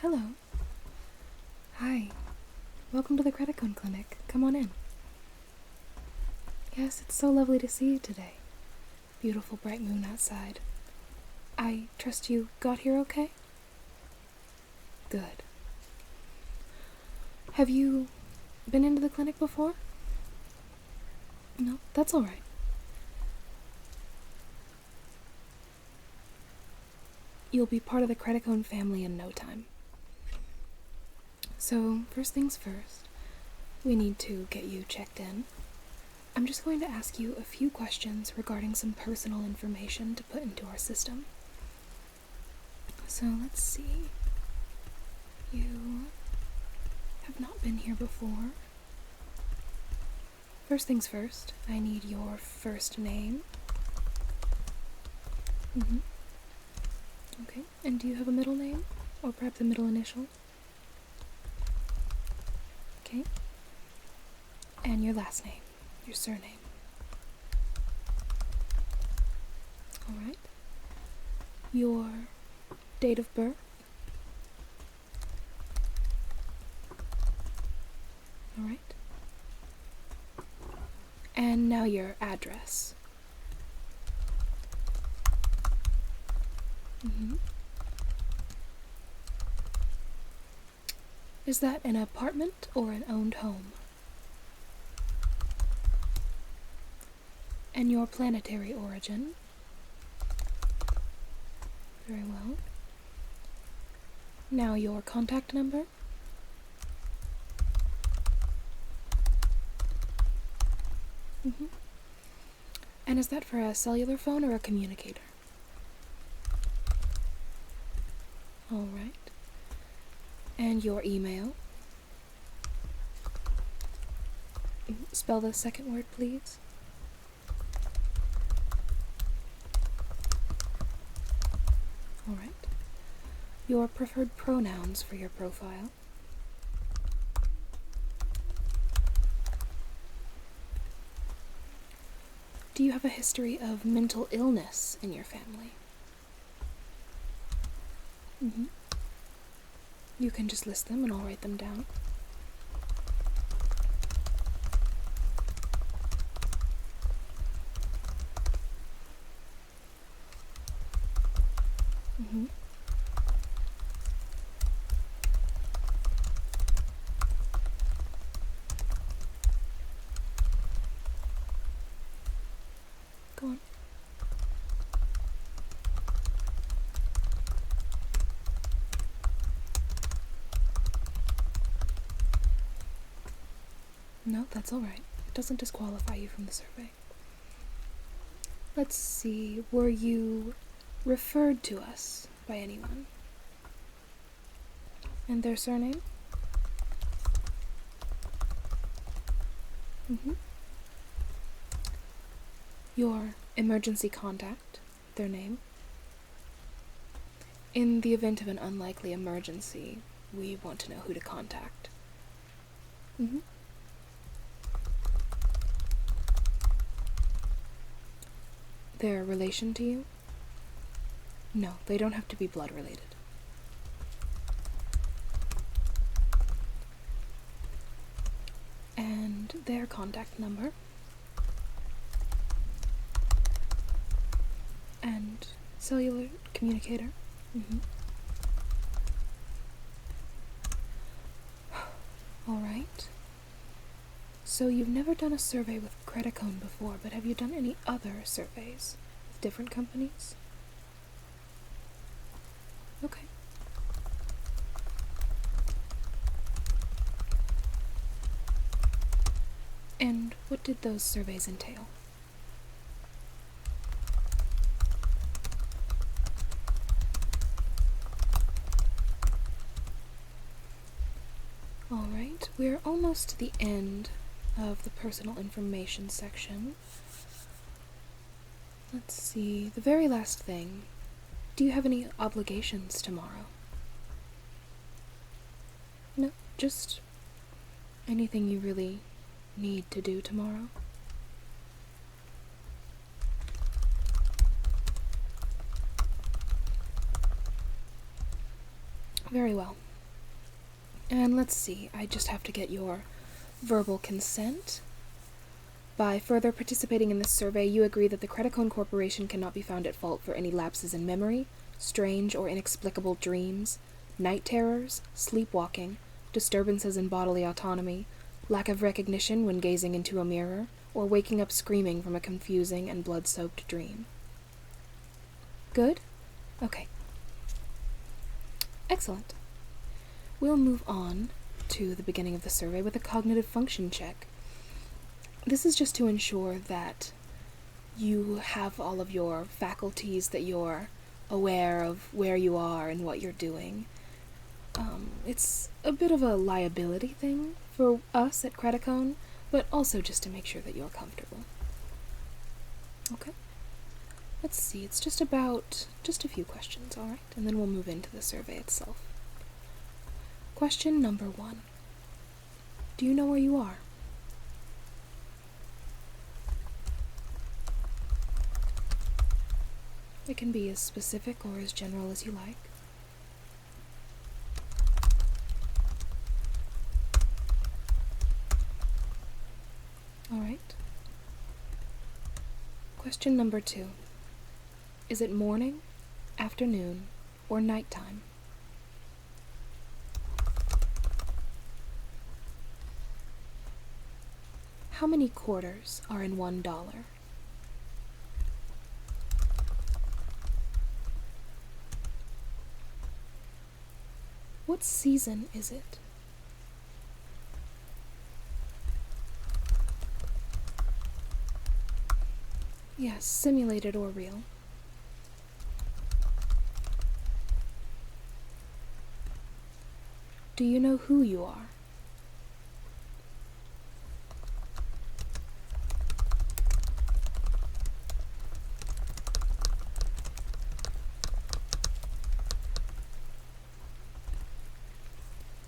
Hello. Hi. Welcome to the Kretikone clinic. Come on in. Yes, it's so lovely to see you today. Beautiful bright moon outside. I trust you got here okay? Good. Have you been into the clinic before? No, that's all right. You'll be part of the Kretikone family in no time. So, first things first, we need to get you checked in. I'm just going to ask you a few questions regarding some personal information to put into our system. So, let's see. You have not been here before. First things first, I need your first name. Okay, and do you have a middle name? Or perhaps a middle initial? Okay. And your last name, your surname. Alright. Your date of birth. Alright. And now your address. Is that an apartment or an owned home? And your planetary origin? Very well. Now your contact number? And is that for a cellular phone or a communicator? Alright. And your email? Spell the second word, please. Alright. Your preferred pronouns for your profile? Do you have a history of mental illness in your family? You can just list them and I'll write them down. Go on. No, that's all right. It doesn't disqualify you from the survey. Let's see, were you referred to us by anyone? And their surname? Your emergency contact, their name? In the event of an unlikely emergency, we want to know who to contact. Their relation to you? No, they don't have to be blood related. And their contact number? And cellular communicator? Alright. So you've never done a survey with Kretikone before, but have you done any other surveys with different companies? Okay. And what did those surveys entail? Alright, we're almost to the end of the personal information section. Let's see, the very last thing. Do you have any obligations tomorrow? No, just anything you really need to do tomorrow? Very well. And let's see, I just have to get your verbal consent. By further participating in this survey, you agree that the Kretikone Corporation cannot be found at fault for any lapses in memory, strange or inexplicable dreams, night terrors, sleepwalking, disturbances in bodily autonomy, lack of recognition when gazing into a mirror, or waking up screaming from a confusing and blood-soaked dream. Good? Okay. Excellent. We'll move on to the beginning of the survey with a cognitive function check. This is just to ensure that you have all of your faculties, that you're aware of where you are and what you're doing. It's a bit of a liability thing for us at Kretikone, but also just to make sure that you're comfortable. Okay? Let's see, it's just a few questions, alright? And then we'll move into the survey itself. Question number 1. Do you know where you are? It can be as specific or as general as you like. Alright. Question number 2. Is it morning, afternoon, or nighttime? How many quarters are in $1? What season is it? Yes, simulated or real. Do you know who you are?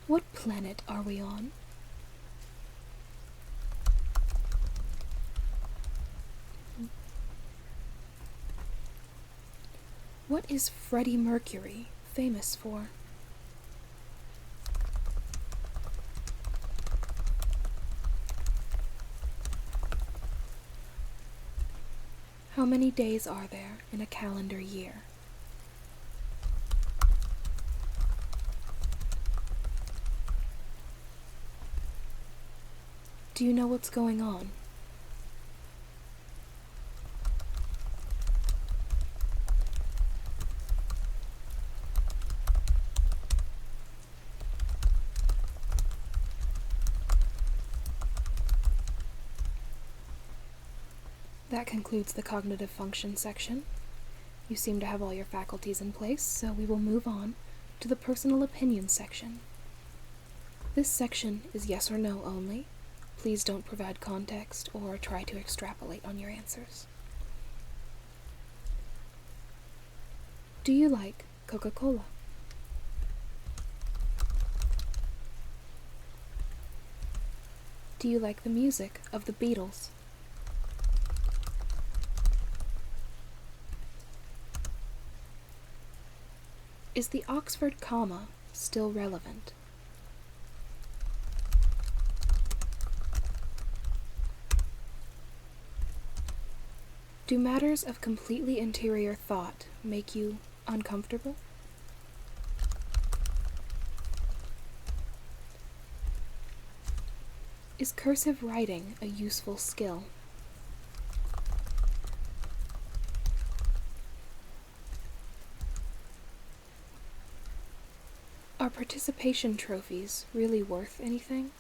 What planet are we on? What is Freddie Mercury famous for? How many days are there in a calendar year? Do you know what's going on? That concludes the cognitive function section. You seem to have all your faculties in place, so we will move on to the personal opinion section. This section is yes or no only. Please don't provide context or try to extrapolate on your answers. Do you like Coca-Cola? Do you like the music of the Beatles? Is the Oxford comma still relevant? Do matters of completely interior thought make you uncomfortable? Is cursive writing a useful skill? Are participation trophies really worth anything?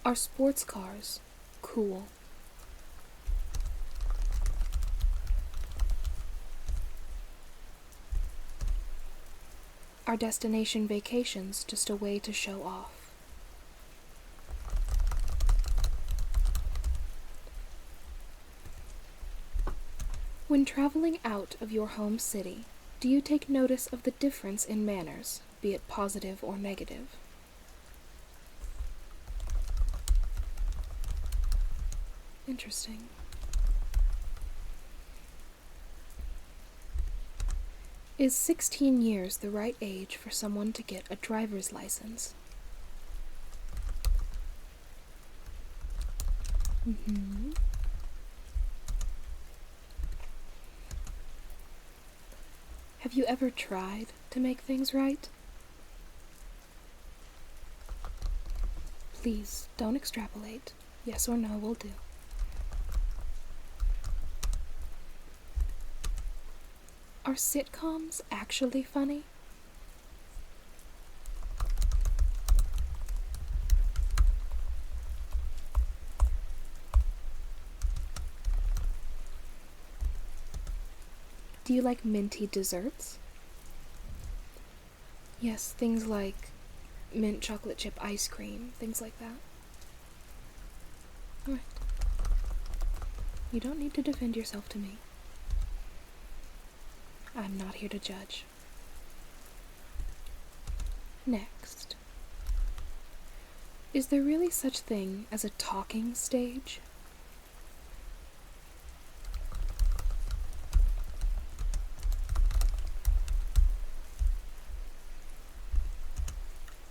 Are sports cars cool? Are destination vacations just a way to show off? When traveling out of your home city, do you take notice of the difference in manners, be it positive or negative? Interesting. Is 16 years the right age for someone to get a driver's license? Mm-hmm. Have you ever tried to make things right? Please, don't extrapolate. Yes or no will do. Are sitcoms actually funny? Do you like minty desserts? Yes, things like mint chocolate chip ice cream, things like that. Alright. You don't need to defend yourself to me. I'm not here to judge. Next. Is there really such thing as a talking stage?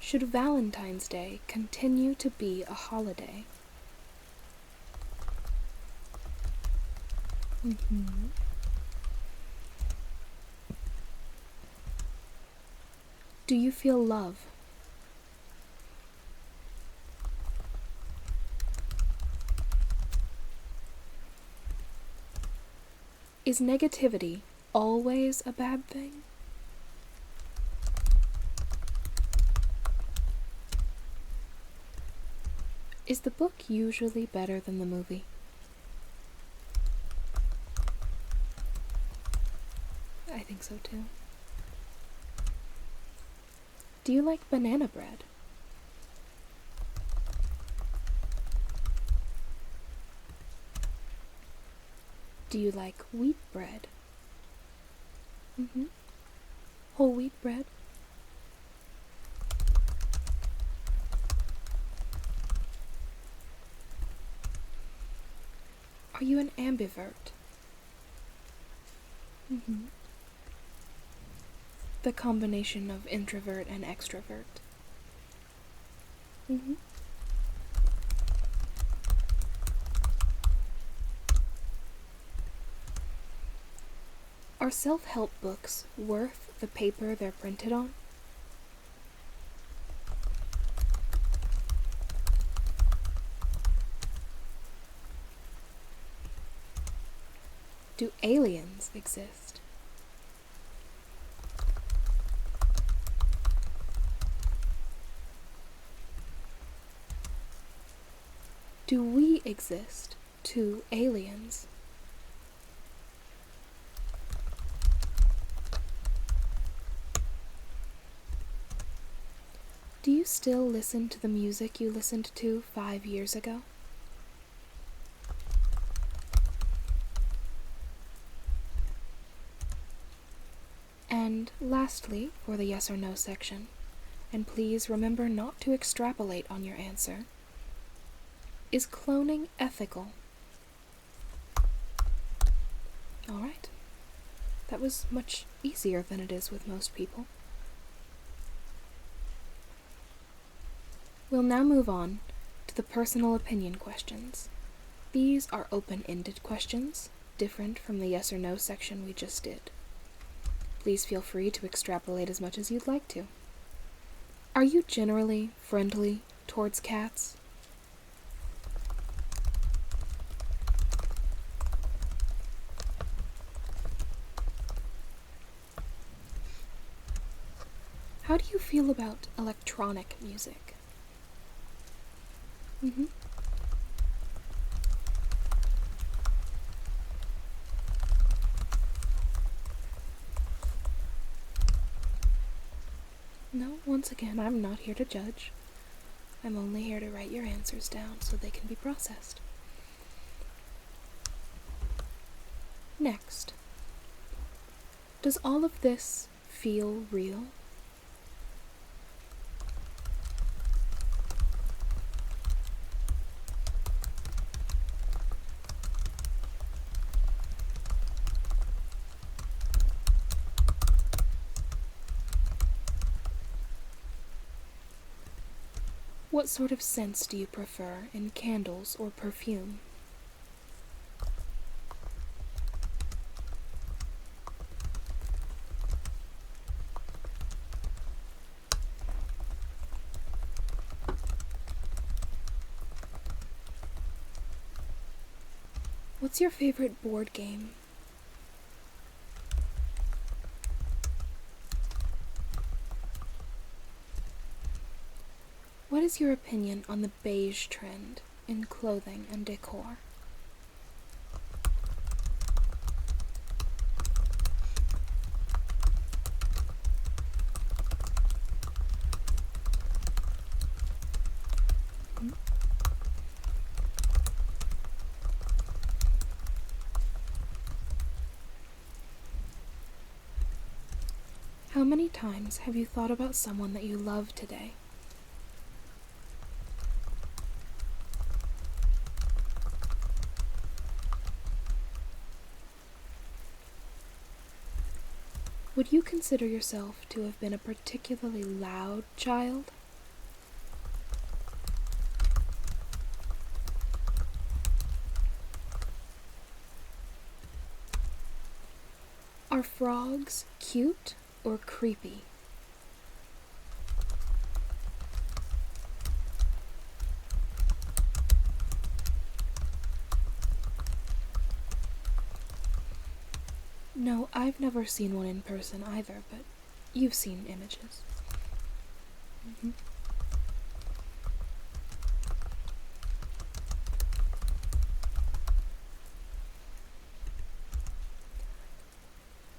Should Valentine's Day continue to be a holiday? Mm-hmm. Do you feel love? Is negativity always a bad thing? Is the book usually better than the movie? I think so too. Do you like banana bread? Do you like wheat bread? Mm-hmm. Whole wheat bread? Are you an ambivert? Mm-hmm. The combination of introvert and extrovert. Mm-hmm. Are self-help books worth the paper they're printed on? Do aliens exist? Do we exist to aliens? Do you still listen to the music you listened to 5 years ago? And lastly, for the yes or no section, and please remember not to extrapolate on your answer, is cloning ethical? Alright. That was much easier than it is with most people. We'll now move on to the personal opinion questions. These are open-ended questions, different from the yes or no section we just did. Please feel free to extrapolate as much as you'd like to. Are you generally friendly towards cats? How do you feel about electronic music? Mm-hmm. No, once again, I'm not here to judge. I'm only here to write your answers down so they can be processed. Next. Does all of this feel real? What sort of scents do you prefer in candles or perfume? What's your favorite board game? What is your opinion on the beige trend in clothing and decor? How many times have you thought about someone that you love today? Would you consider yourself to have been a particularly loud child? Are frogs cute or creepy? No, I've never seen one in person either, but you've seen images.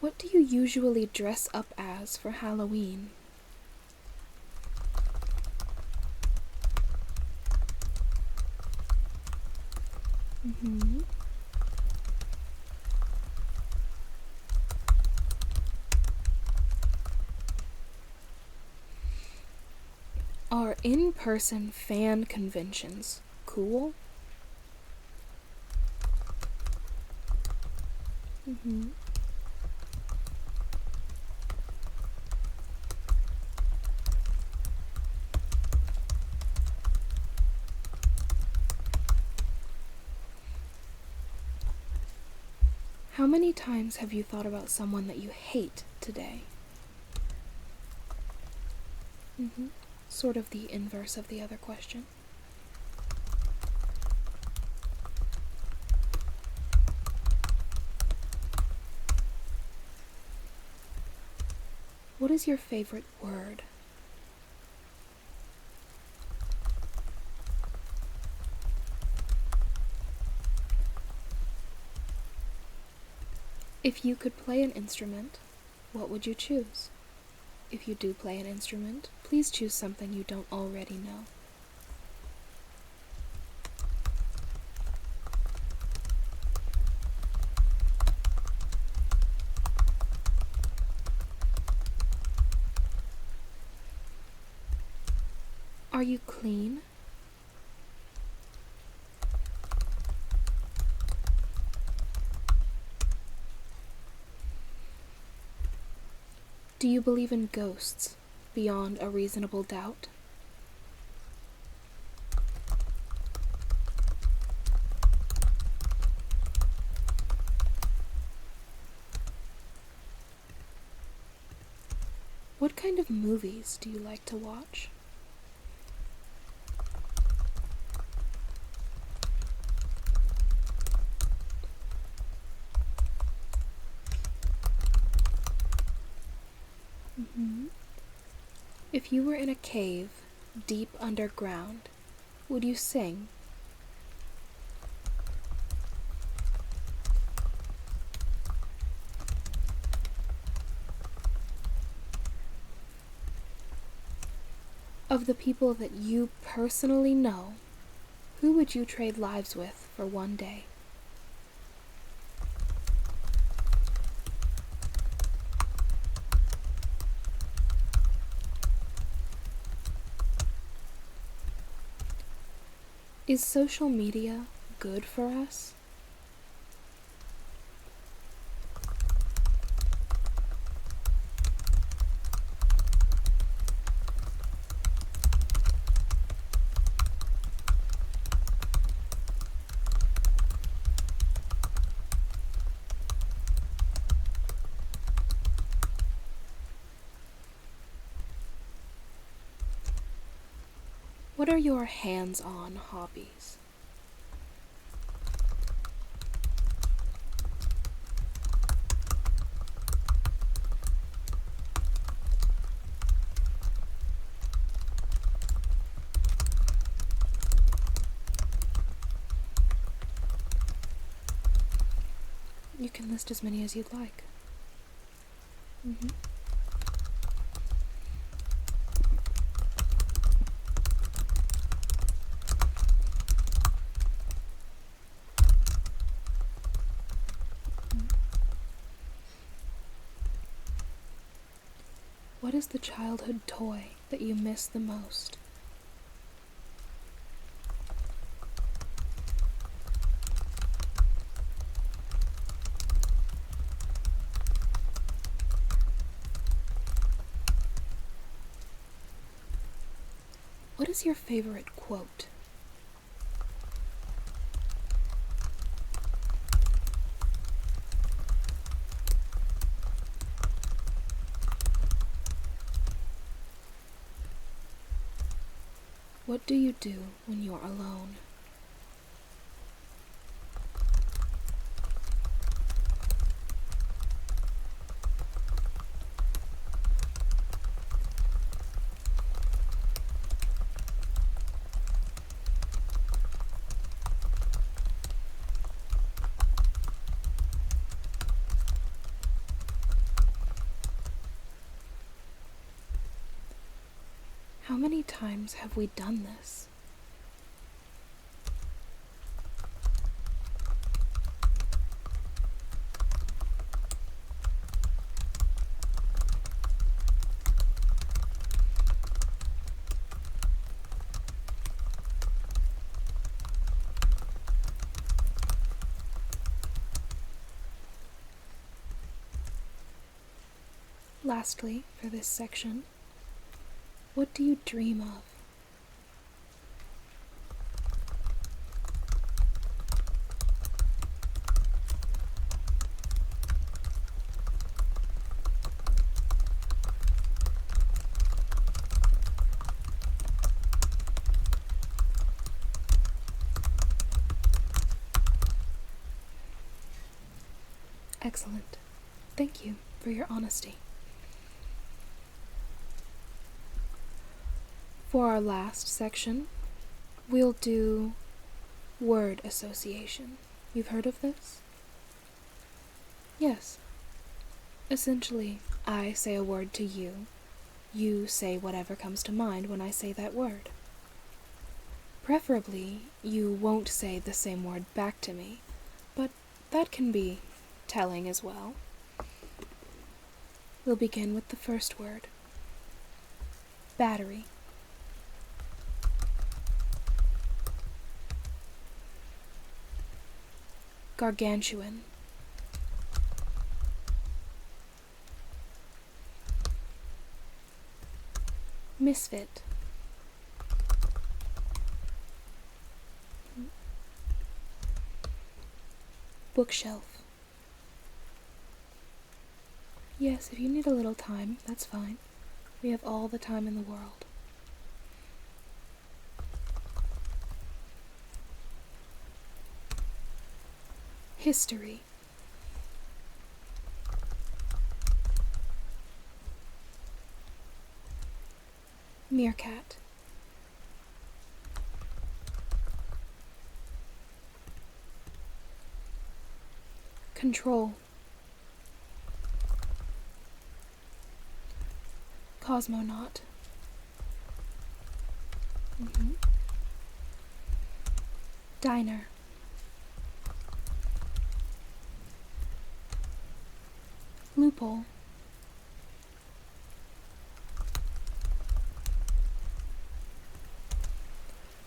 What do you usually dress up as for Halloween? Are in-person fan conventions cool? How many times have you thought about someone that you hate today? Sort of the inverse of the other question. What is your favorite word? If you could play an instrument, what would you choose? If you do play an instrument, please choose something you don't already know. Are you clean? Do you believe in ghosts beyond a reasonable doubt? What kind of movies do you like to watch? If you were in a cave deep underground, would you sing? Of the people that you personally know, who would you trade lives with for one day? Is social media good for us? What are your hands-on hobbies? You can list as many as you'd like. What is the childhood toy that you miss the most? What is your favorite quote? What do you do when you're alone? How many times have we done this? Lastly, for this section, what do you dream of? Excellent. Thank you for your honesty. For our last section, we'll do word association. You've heard of this? Yes. Essentially, I say a word to you. You say whatever comes to mind when I say that word. Preferably, you won't say the same word back to me, but that can be telling as well. We'll begin with the first word. Battery. Gargantuan. Misfit. Bookshelf. Yes, if you need a little time, that's fine. We have all the time in the world. History. Meerkat. Control. Cosmonaut. Diner. Loophole.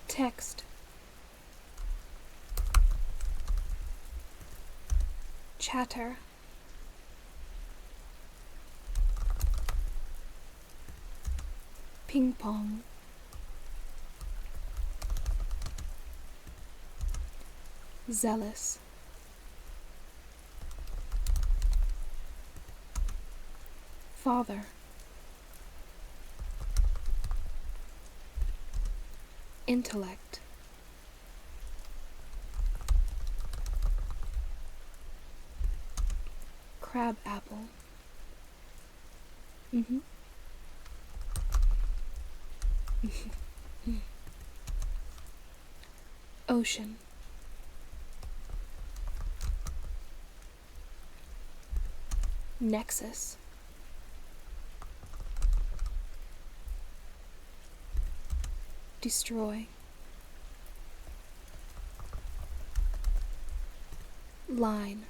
Text. Chatter. Ping pong. Zealous. Father. intellect, crab apple. Ocean, nexus, destroy, line,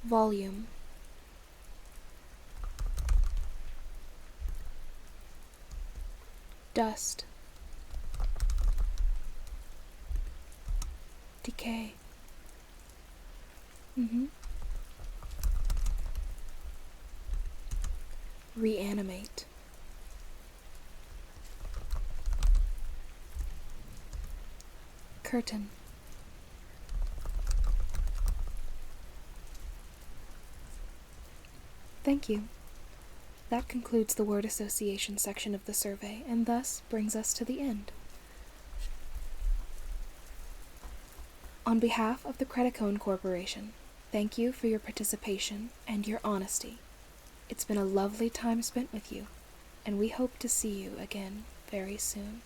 volume, dust, decay. Reanimate, curtain, thank you. That concludes the word association section of the survey, and thus brings us to the end. On behalf of the Kretikone Corporation, thank you for your participation and your honesty. It's been a lovely time spent with you, and we hope to see you again very soon.